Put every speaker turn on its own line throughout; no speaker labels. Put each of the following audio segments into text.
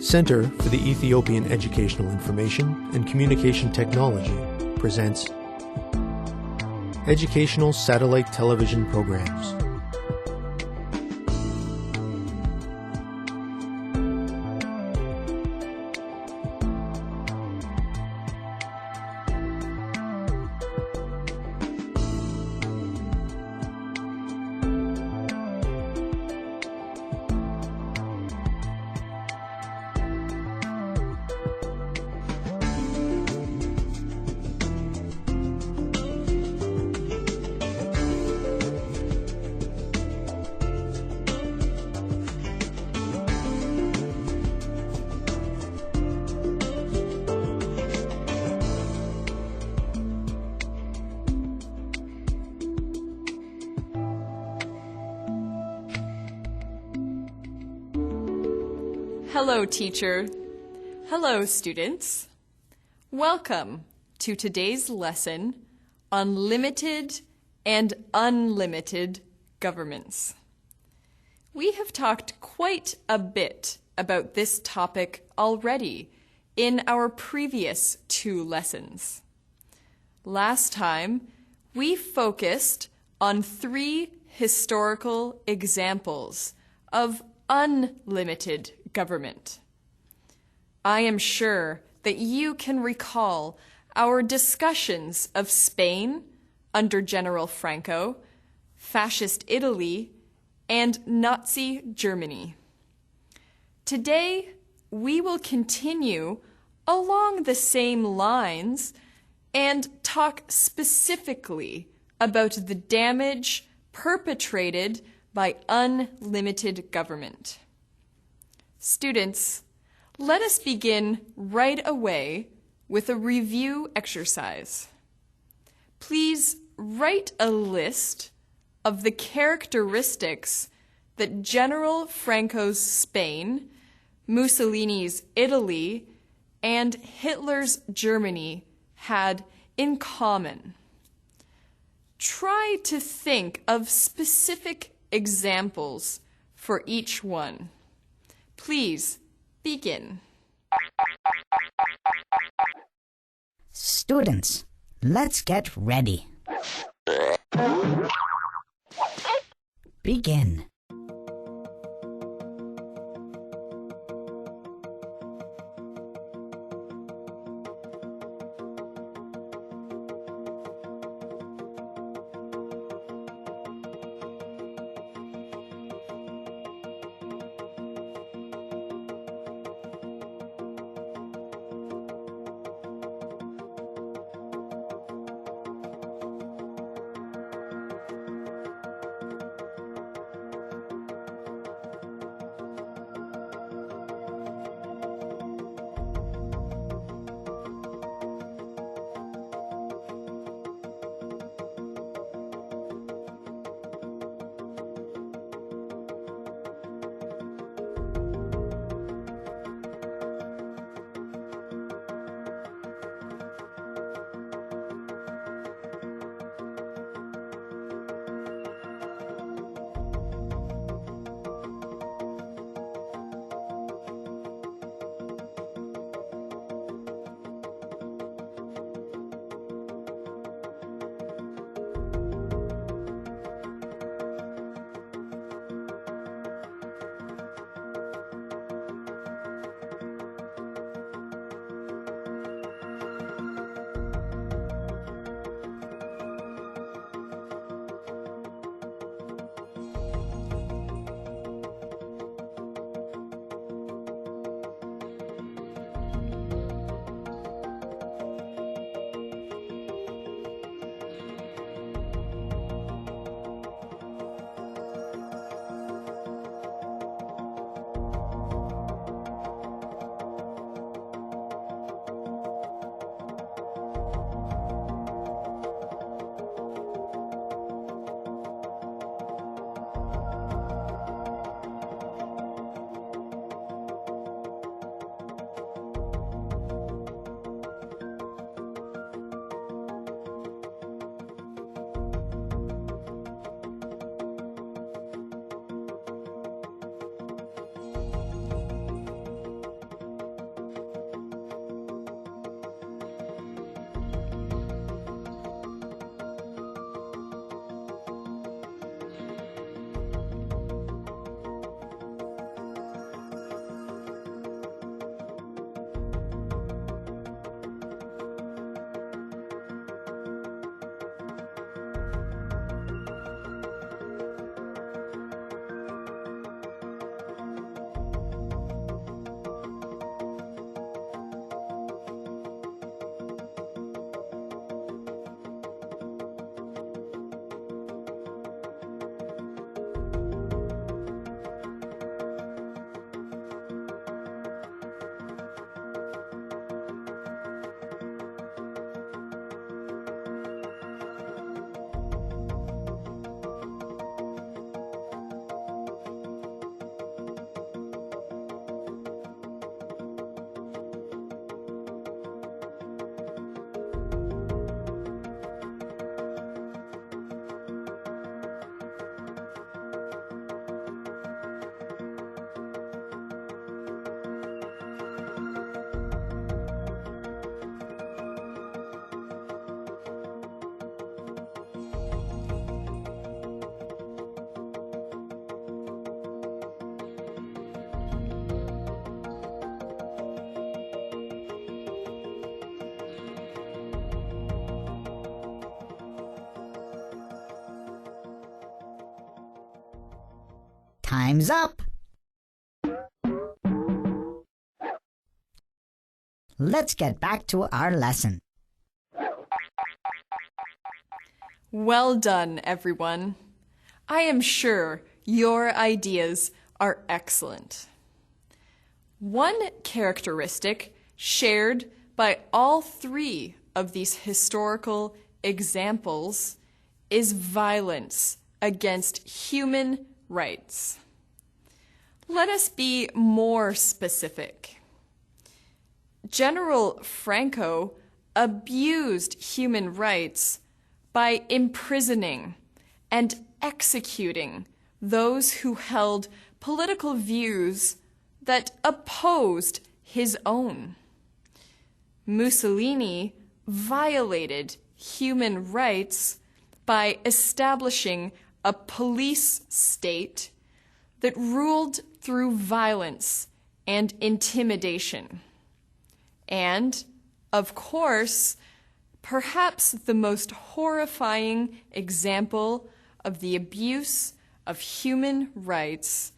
Center for the Ethiopian Educational Information and Communication Technology presents Educational Satellite Television Programs.
Hello, teacher. Hello, students. Welcome to today's lesson on limited and unlimited governments. We have talked quite a bit about this topic already in our previous two lessons. Last time, we focused on three historical examples of unlimited government. I am sure that you can recall our discussions of Spain under General Franco, Fascist Italy, and Nazi Germany. Today, we will continue along the same lines and talk specifically about the damage perpetrated by unlimited government. Students, let us begin right away with a review exercise. Please write a list of the characteristics that General Franco's Spain, Mussolini's Italy, and Hitler's Germany had in common. Try to think of specific examples for each one. Please begin.
Students, let's get ready. Begin. Time's up. Let's get back to our lesson.
Well done, everyone. I am sure your ideas are excellent. One characteristic shared by all three of these historical examples is violence against human rights. Let us be more specific. General Franco abused human rights by imprisoning and executing those who held political views that opposed his own. Mussolini violated human rights by establishing a police state that ruled through violence and intimidation. And, of course, perhaps the most horrifying example of the abuse of human rights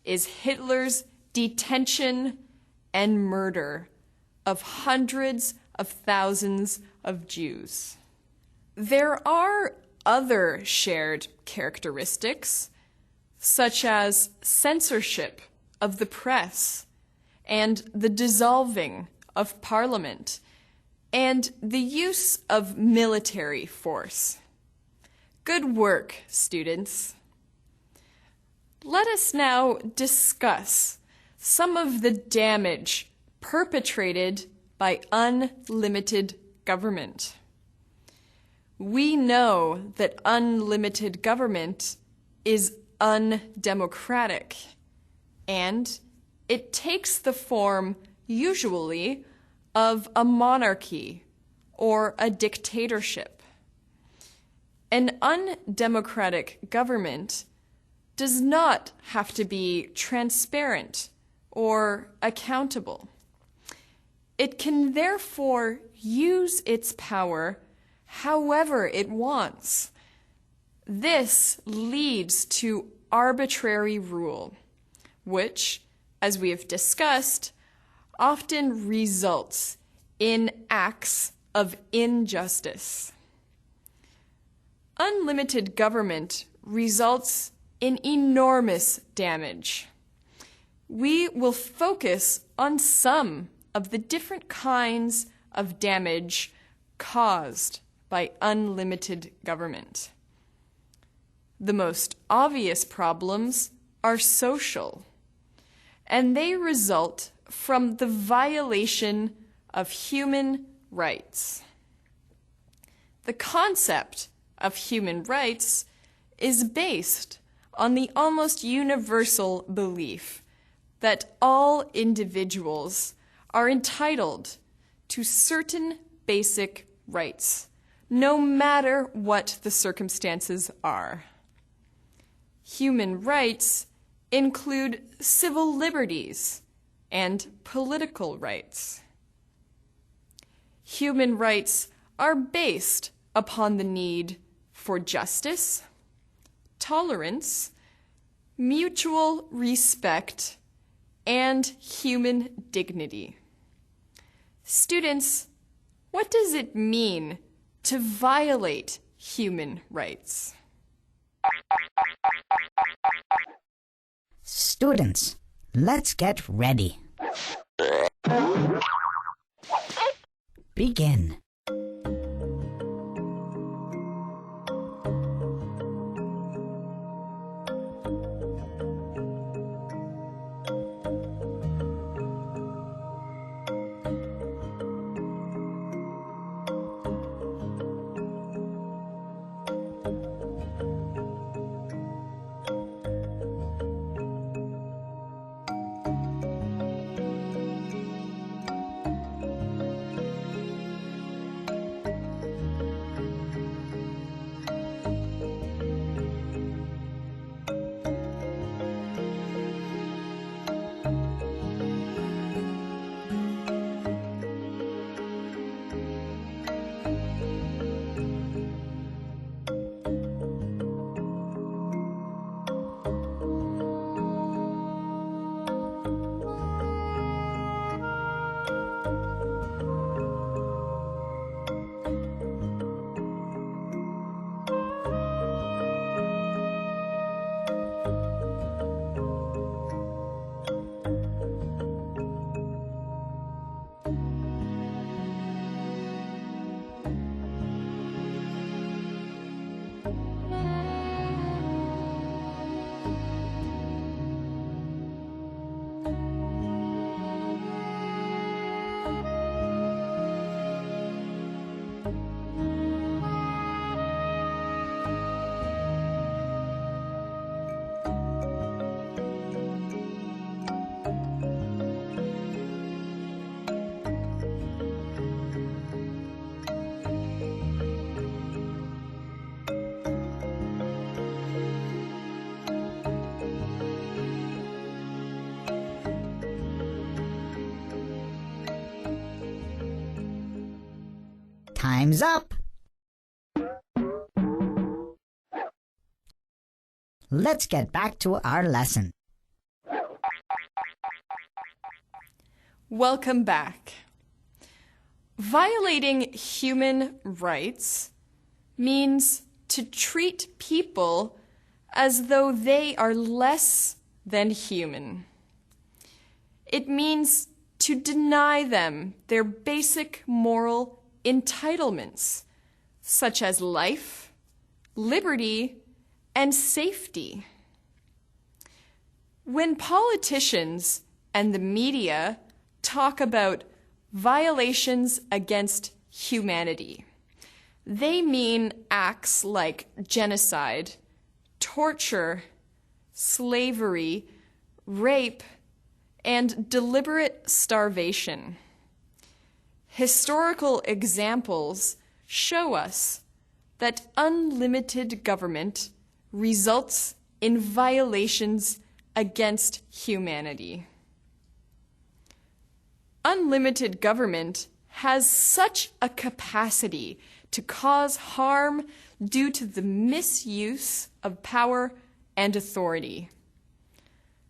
is Hitler's detention and murder of hundreds of thousands of Jews. There are other shared characteristics, such as censorship of the press and the dissolving of parliament and the use of military force. Good work, students. Let us now discuss some of the damage perpetrated by unlimited government. We know that unlimited government is undemocratic, and it takes the form, usually, of a monarchy or a dictatorship. An undemocratic government does not have to be transparent or accountable. It can therefore use its power however it wants. This leads to arbitrary rule, which, as we have discussed, often results in acts of injustice. Unlimited government results in enormous damage. We will focus on some of the different kinds of damage caused by unlimited government. The most obvious problems are social, and they result from the violation of human rights. The concept of human rights is based on the almost universal belief that all individuals are entitled to certain basic rights, no matter what the circumstances are. Human rights include civil liberties and political rights. Human rights are based upon the need for justice, tolerance, mutual respect, and human dignity. Students, what does it mean to violate human rights?
Students, let's get ready. Begin. Time's up. Let's get back to our lesson.
Welcome back. Violating human rights means to treat people as though they are less than human. It means to deny them their basic moral entitlements, such as life, liberty, and safety. When politicians and the media talk about violations against humanity, they mean acts like genocide, torture, slavery, rape, and deliberate starvation. Historical examples show us that unlimited government results in violations against humanity. Unlimited government has such a capacity to cause harm due to the misuse of power and authority.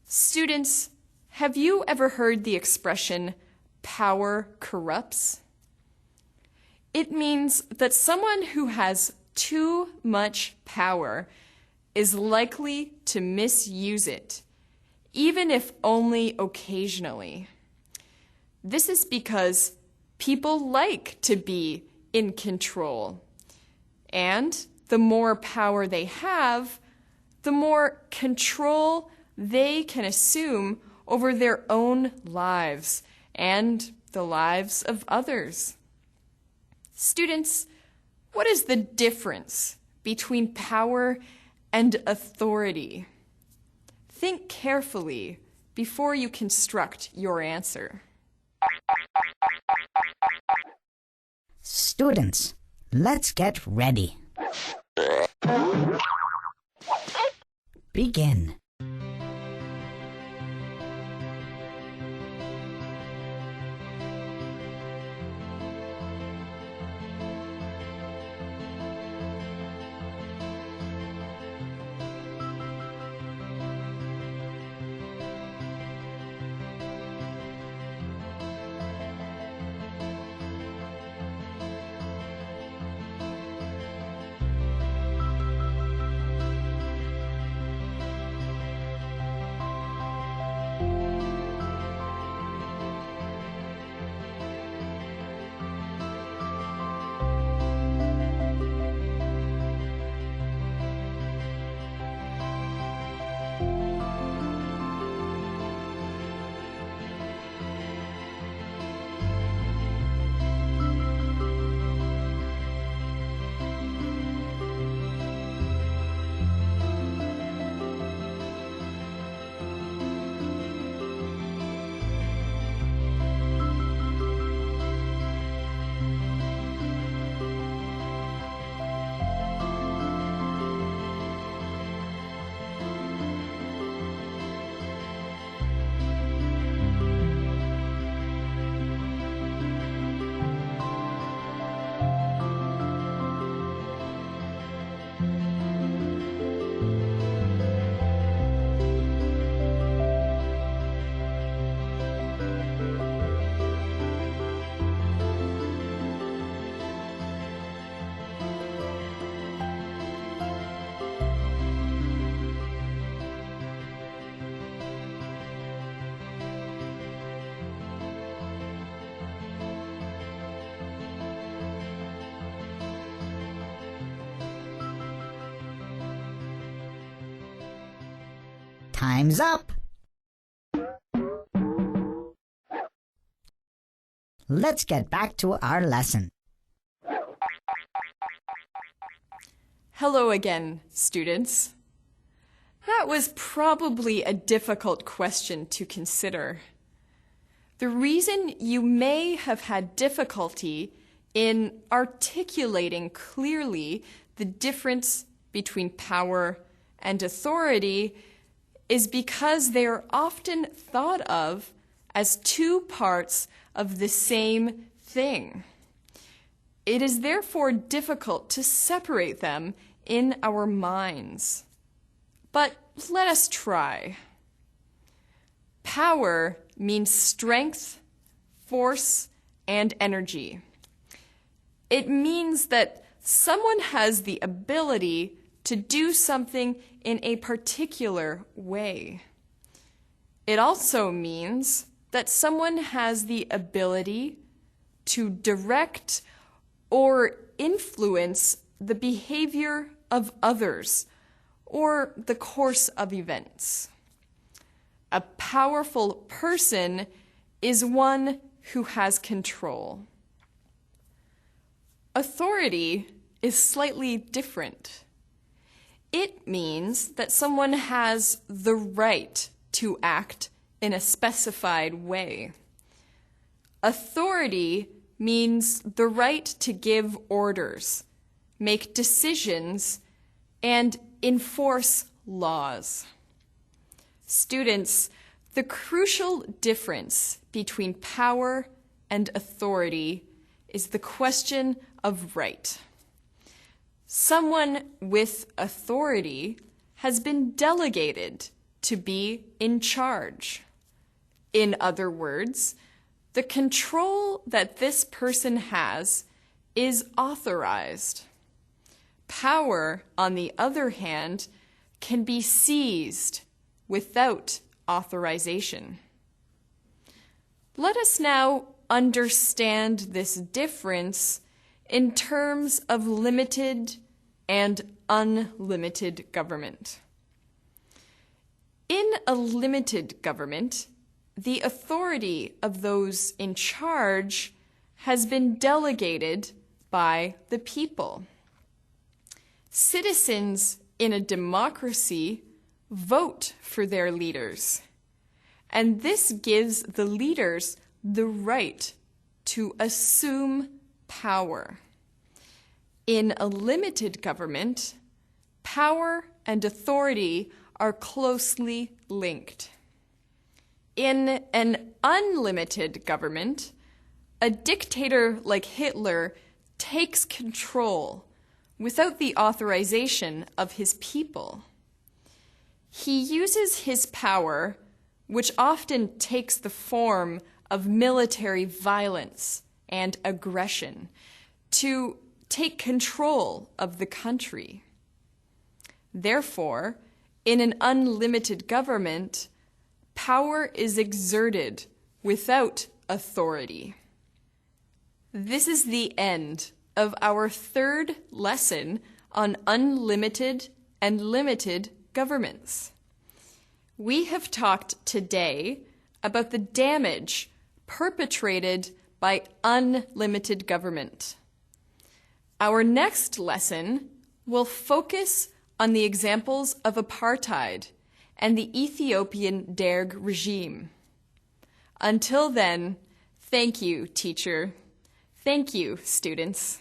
Students, have you ever heard the expression, power corrupts? It means that someone who has too much power is likely to misuse it, even if only occasionally. This is because people like to be in control, and the more power they have, the more control they can assume over their own lives and the lives of others. Students, what is the difference between power and authority? Think carefully before you construct your answer.
Students, let's get ready. Begin. Time's up. Let's get back to our lesson.
Hello again, students. That was probably a difficult question to consider. The reason you may have had difficulty in articulating clearly the difference between power and authority is because they are often thought of as two parts of the same thing. It is therefore difficult to separate them in our minds. But let us try. Power means strength, force, and energy. It means that someone has the ability to do something in a particular way. It also means that someone has the ability to direct or influence the behavior of others or the course of events. A powerful person is one who has control. Authority is slightly different. It means that someone has the right to act in a specified way. Authority means the right to give orders, make decisions, and enforce laws. Students, the crucial difference between power and authority is the question of right. Someone with authority has been delegated to be in charge. In other words, the control that this person has is authorized. Power, on the other hand, can be seized without authorization. Let us now understand this difference in terms of limited and unlimited government. In a limited government, the authority of those in charge has been delegated by the people. Citizens in a democracy vote for their leaders, and this gives the leaders the right to assume power. In a limited government, power and authority are closely linked. In an unlimited government, a dictator like Hitler takes control without the authorization of his people. He uses his power, which often takes the form of military violence and aggression, to take control of the country. Therefore, in an unlimited government, power is exerted without authority. This is the end of our third lesson on unlimited and limited governments. We have talked today about the damage perpetrated by unlimited government. Our next lesson will focus on the examples of apartheid and the Ethiopian Derg regime. Until then, thank you, teacher. Thank you, students.